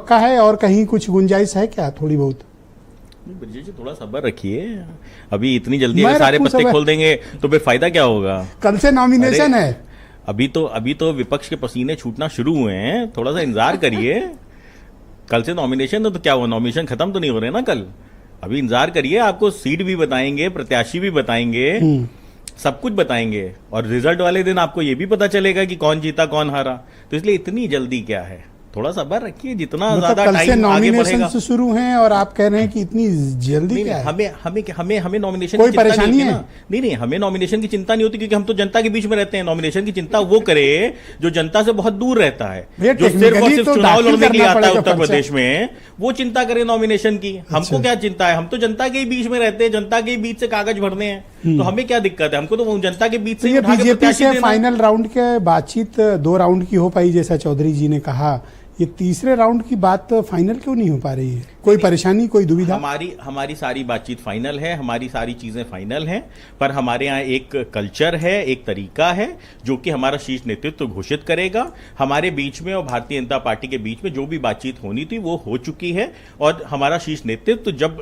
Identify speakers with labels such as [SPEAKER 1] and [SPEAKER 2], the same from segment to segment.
[SPEAKER 1] पक्का है और कहीं कुछ गुंजाइश है क्या थोड़ी बहुत?
[SPEAKER 2] ब्रजेश जी थोड़ा सब्र रखिए, अभी इतनी जल्दी अगर सारे पत्ते खोल देंगे तो फिर फायदा क्या होगा?
[SPEAKER 1] कल से नॉमिनेशन है।
[SPEAKER 2] अभी तो विपक्ष के पसीने छूटना शुरू हुए हैं, थोड़ा सा इंतजार करिए। कल से नॉमिनेशन तो क्या हुआ, नॉमिनेशन खत्म तो नहीं हो रहे ना कल, अभी इंतजार करिए। आपको सीट भी बताएंगे, प्रत्याशी भी बताएंगे, सब कुछ बताएंगे, और रिजल्ट वाले दिन आपको ये भी पता चलेगा कि कौन जीता कौन हारा। तो इसलिए इतनी जल्दी क्या है, थोड़ा सब्र रखिए, जितना ज्यादा टाइम आगे बढ़ेगा।
[SPEAKER 1] से शुरू हैं और आप कह रहे हैं कि इतनी जल्दी क्या है?
[SPEAKER 2] हमें नॉमिनेशन
[SPEAKER 1] कोई परेशानी है?
[SPEAKER 2] नहीं, हमें नॉमिनेशन की चिंता नहीं होती, क्योंकि हम तो जनता के बीच में रहते हैं। नॉमिनेशन की चिंता वो करे जो जनता से बहुत दूर रहता है, जो सिर्फ और सिर्फ चुनाव लड़ने के लिए आता है उत्तर प्रदेश में, वो चिंता करे नॉमिनेशन की। हमको क्या चिंता है, हम तो जनता के बीच में रहते हैं, जनता के बीच से कागज भरने हैं, तो हमें क्या दिक्कत है? हमको तो जनता के बीच से
[SPEAKER 1] बीजेपी से फाइनल राउंड के बातचीत 2 राउंड की हो पाई, जैसा चौधरी जी ने कहा, ये तीसरे राउंड की बात फाइनल क्यों नहीं हो पा रही है? कोई परेशानी, कोई दुविधा?
[SPEAKER 2] हमारी सारी बातचीत फाइनल है, हमारी सारी चीजें फाइनल हैं, पर हमारे यहाँ एक कल्चर है, एक तरीका है जो कि हमारा शीर्ष नेतृत्व घोषित करेगा। हमारे बीच में और भारतीय जनता पार्टी के बीच में जो भी बातचीत होनी थी वो हो चुकी है, और हमारा शीर्ष नेतृत्व जब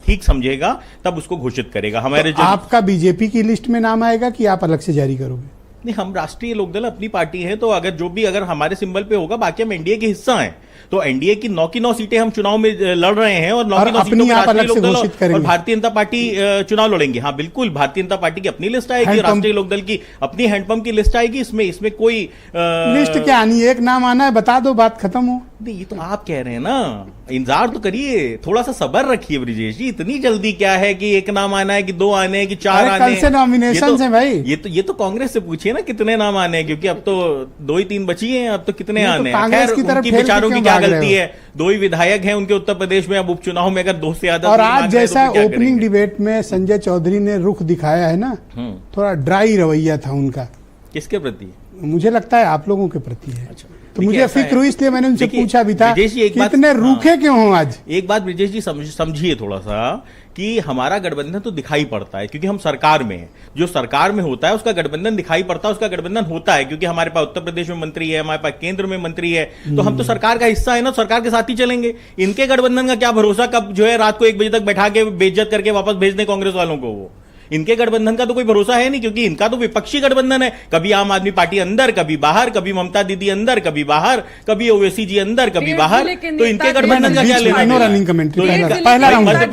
[SPEAKER 2] ठीक समझेगा तब उसको घोषित करेगा। हमारे
[SPEAKER 1] तो आपका बीजेपी की लिस्ट में नाम आएगा कि आप अलग से जारी करोगे?
[SPEAKER 2] नहीं, हम राष्ट्रीय लोकदल अपनी पार्टी है, तो अगर हमारे सिंबल पे होगा, बाकी हम एनडीए के हिस्सा हैं, तो एनडीए की 9 की 9 सीटें हम चुनाव में लड़ रहे हैं, और 9 की 9 सीटों में राष्ट्रीय लोकदल और भारतीय जनता पार्टी चुनाव लड़ेंगे। हाँ बिल्कुल, भारतीय जनता पार्टी की अपनी लिस्ट आएगी, राष्ट्रीय लोकदल की अपनी हैंडपंप की लिस्ट आएगी। इसमें कोई
[SPEAKER 1] लिस्ट क्या आनी है? एक नाम आना है, बता दो, बात खत्म हो।
[SPEAKER 2] नहीं, ये तो आप कह रहे हैं ना, इंतजार तो करिए, थोड़ा सा सब्र रखिए ब्रिजेश जी। इतनी जल्दी क्या है कि एक नाम आना है कि 2 आने हैं कि 4 आने हैं?
[SPEAKER 1] कल से नॉमिनेशन से भाई,
[SPEAKER 2] ये तो कांग्रेस से पूछिए ना कितने नाम आने हैं, क्योंकि अब तो 2 ही 3 बची हैं, अब तो कितने आने हैं? खैर, उनकी विचारों की क्या गलती है, 2 ही विधायक हैं उनके उत्तर प्रदेश में, अब उपचुनाव में अगर 2 से ज्यादा।
[SPEAKER 1] और आज जैसा ओपनिंग डिबेट में संजय चौधरी ने रुख दिखाया है ना, थोड़ा ड्राई रवैया था उनका।
[SPEAKER 2] किसके प्रति?
[SPEAKER 1] मुझे लगता है आप लोगों के प्रति है।
[SPEAKER 2] अच्छा,
[SPEAKER 1] तो मुझे फिक्र हुई, इसलिए मैंने उनसे पूछा भी था कि इतने रूखे क्यों हो आज।
[SPEAKER 2] एक बात ब्रिजेश जी समझिए थोड़ा सा, कि हमारा गठबंधन तो दिखाई पड़ता है क्योंकि हम सरकार में हैं। जो सरकार में होता है उसका गठबंधन दिखाई पड़ता है, उसका गठबंधन होता है, क्योंकि हमारे पास उत्तर प्रदेश में मंत्री है, हमारे पास केंद्र में मंत्री है, तो हम तो सरकार का हिस्सा है ना, सरकार के साथ ही चलेंगे। इनके गठबंधन का क्या भरोसा, कब जो है रात को 1 बजे तक बैठा के बेइज्जत करके वापस भेज दें कांग्रेस वालों को। वो इनके गठबंधन का तो कोई भरोसा है नहीं, क्योंकि इनका तो विपक्षी गठबंधन है। कभी आम आदमी पार्टी अंदर, कभी बाहर, कभी ममता दीदी अंदर, कभी बाहर, कभी ओवैसी जी अंदर, कभी बाहर, तो इनके गठबंधन का क्या लेना?
[SPEAKER 1] रनिंग कमेंट्री
[SPEAKER 2] मध्य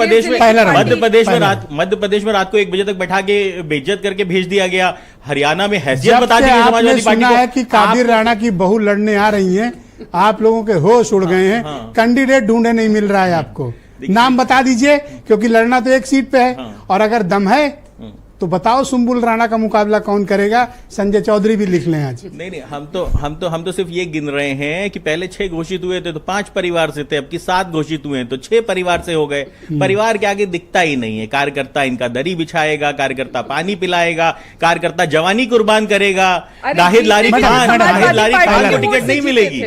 [SPEAKER 2] प्रदेश में रात को 1 बजे तक बैठा के बेइज्जत करके भेज दिया गया। हरियाणा में हैसियत बता दी समाजवादी पार्टी को,
[SPEAKER 1] है कि कादिर राणा की बहू लड़ने आ रही है, आप लोगों के होश उड़ गए हैं, कैंडिडेट ढूंढे नहीं मिल रहा है आपको। नाम बता दीजिए, क्योंकि लड़ना तो एक सीट पे है, और अगर दम है तो बताओ सुम्बुल राणा का मुकाबला कौन करेगा? संजय चौधरी भी लिख लें आज।
[SPEAKER 2] नहीं, हम तो सिर्फ ये गिन रहे हैं कि पहले 6 घोषित हुए थे तो 5 परिवार से थे, अब की 7 घोषित हुए हैं तो 6 परिवार से हो गए। परिवार के आगे दिखता ही नहीं है। कार्यकर्ता इनका दरी बिछाएगा, कार्यकर्ता पानी पिलाएगा, कार्यकर्ता जवानी कुर्बान करेगा। नाहिद लारी खान को टिकट नहीं मिलेगी,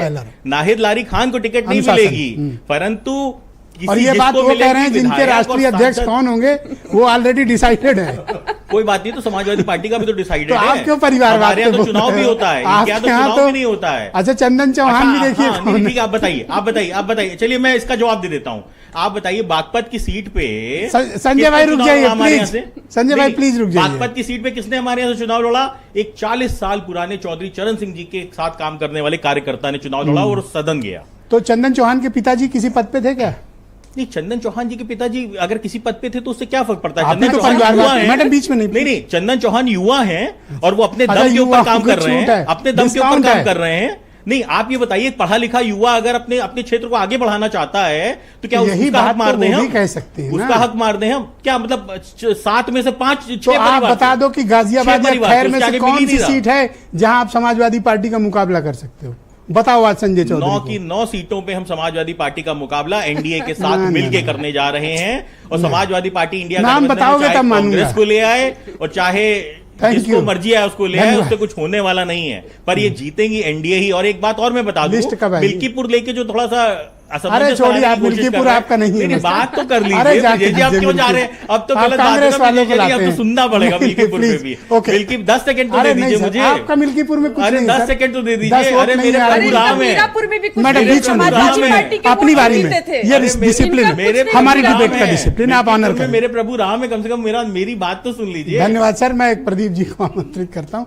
[SPEAKER 2] नाहिद लारी खान को टिकट नहीं मिलेगी, परंतु
[SPEAKER 1] और ये बात वो कह रहे हैं जिनके राष्ट्रीय अध्यक्ष कौन होंगे वो ऑलरेडी डिसाइडेड है।
[SPEAKER 2] कोई बात नहीं, तो समाजवादी पार्टी का भी तो डिसाइडेड
[SPEAKER 1] तो
[SPEAKER 2] है।
[SPEAKER 1] आप क्यों परिवारवाद पे
[SPEAKER 2] तो चुनाव भी होता है, क्या तो चुनाव भी नहीं होता है?
[SPEAKER 1] अच्छा, चंदन चौहान भी देखिए।
[SPEAKER 2] ठीक है, आप बताइए। चलिए मैं इसका जवाब दे देता हूँ। आप बताइए, बागपत की सीट पे
[SPEAKER 1] संजय भाई रुक जाइए प्लीज, संजय भाई प्लीज रुक जाइए।
[SPEAKER 2] बागपत की सीट पे किसने हमारे यहाँ से चुनाव लड़ा? एक 40 साल पुराने चौधरी चरण सिंह जी के साथ काम करने वाले कार्यकर्ता ने चुनाव लड़ा और सदन गया।
[SPEAKER 1] तो चंदन चौहान के पिताजी किसी पद पे थे क्या?
[SPEAKER 2] नहीं, चंदन चौहान जी के पिताजी अगर किसी पद पे थे तो उससे क्या फर्क पड़ता है?
[SPEAKER 1] चंदन चौहान युवा है, मैडम बीच में
[SPEAKER 2] नहीं, चंदन चौहान युवा हैं और वो अपने दम के ऊपर काम कर रहे हैं, अपने दम के ऊपर काम कर रहे हैं। नहीं, आप ये बताइए, पढ़ा लिखा युवा अगर अपने क्षेत्र को आगे बढ़ाना चाहता है तो क्या उसका हक मार दें हम?
[SPEAKER 1] कह सकते हैं
[SPEAKER 2] उसका हक मार दें हम क्या? मतलब 7 में से 5-6
[SPEAKER 1] तो आप बता दो कि गाजियाबाद या खैर में से कौन सी सीट है जहां आप समाजवादी पार्टी का मुकाबला कर सकते हो? बताओ आज संजय चौधरी।
[SPEAKER 2] 9 की 9 सीटों पे हम समाजवादी पार्टी का मुकाबला एनडीए के साथ मिलकर करने जा रहे हैं, और समाजवादी पार्टी इंडिया
[SPEAKER 1] नाम बताओगे तब मानूंगा।
[SPEAKER 2] कांग्रेस को ले आए और चाहे जिसको मर्जी आए उसको ले आए, उससे कुछ होने वाला नहीं है, पर ये जीतेंगी एनडीए ही। और एक बात और मैं बता दूं, मिल्कीपुर लेके जो थोड़ा सा असमंजस
[SPEAKER 1] छोड़िए,
[SPEAKER 2] बनाने
[SPEAKER 1] आप
[SPEAKER 2] की कोशिश
[SPEAKER 1] मिल्कीपुर
[SPEAKER 2] कर रहे हैं।
[SPEAKER 1] आपका नहीं है
[SPEAKER 2] मेरी
[SPEAKER 1] मसला।
[SPEAKER 2] बात तो कर
[SPEAKER 1] अरे
[SPEAKER 2] लीजिए
[SPEAKER 1] जाके
[SPEAKER 2] विजय जी, आप
[SPEAKER 1] दीजिए
[SPEAKER 2] क्यों जा रहे हैं?
[SPEAKER 1] मिल्कीपुर।
[SPEAKER 2] अब तो
[SPEAKER 1] आप
[SPEAKER 2] गलत
[SPEAKER 1] कांग्रेस
[SPEAKER 2] बात
[SPEAKER 1] वालों को
[SPEAKER 2] अब
[SPEAKER 1] लाते
[SPEAKER 2] तो
[SPEAKER 1] हैं।
[SPEAKER 2] सुनना पड़ेगा मिल्कीपुर पे
[SPEAKER 1] प्लीज,
[SPEAKER 2] भी।
[SPEAKER 1] ओके।
[SPEAKER 2] मिल्की 10 सेकंड तो
[SPEAKER 1] अरे
[SPEAKER 2] दे
[SPEAKER 1] नहीं
[SPEAKER 2] दीजिए
[SPEAKER 1] सर,
[SPEAKER 2] मुझे।
[SPEAKER 1] आपका मिल्कीपुर में कुछ
[SPEAKER 2] अरे
[SPEAKER 1] नहीं
[SPEAKER 2] 10
[SPEAKER 1] सर।
[SPEAKER 2] सेकंड तो दे
[SPEAKER 1] 10
[SPEAKER 2] दीजिए।
[SPEAKER 1] वोट
[SPEAKER 2] अरे
[SPEAKER 1] नहीं
[SPEAKER 2] मेरे
[SPEAKER 1] है,
[SPEAKER 2] प्रभु
[SPEAKER 1] अरे
[SPEAKER 2] राम है।
[SPEAKER 3] मीरापुर में भी कुछ
[SPEAKER 1] मैडम
[SPEAKER 3] नहीं,
[SPEAKER 1] बीच में
[SPEAKER 3] समाजवादी पार्टी के
[SPEAKER 1] अपनी
[SPEAKER 3] वोट
[SPEAKER 1] बारी में
[SPEAKER 3] खरीदते थे।
[SPEAKER 1] ये
[SPEAKER 2] अरे
[SPEAKER 1] डिसिप्लिन है,
[SPEAKER 2] मेरे
[SPEAKER 1] हमारी
[SPEAKER 2] प्रभु
[SPEAKER 1] डिबेट
[SPEAKER 2] राम
[SPEAKER 1] का
[SPEAKER 2] है।
[SPEAKER 1] डिसिप्लिन आप ऑनर
[SPEAKER 2] मिल्कीपुर में
[SPEAKER 1] करें।
[SPEAKER 2] मेरे प्रभु राम है, कम से कम मेरी बात तो सुन लीजिए।
[SPEAKER 1] धन्यवाद सर, मैं प्रदीप जी को आमंत्रित करता हूँ।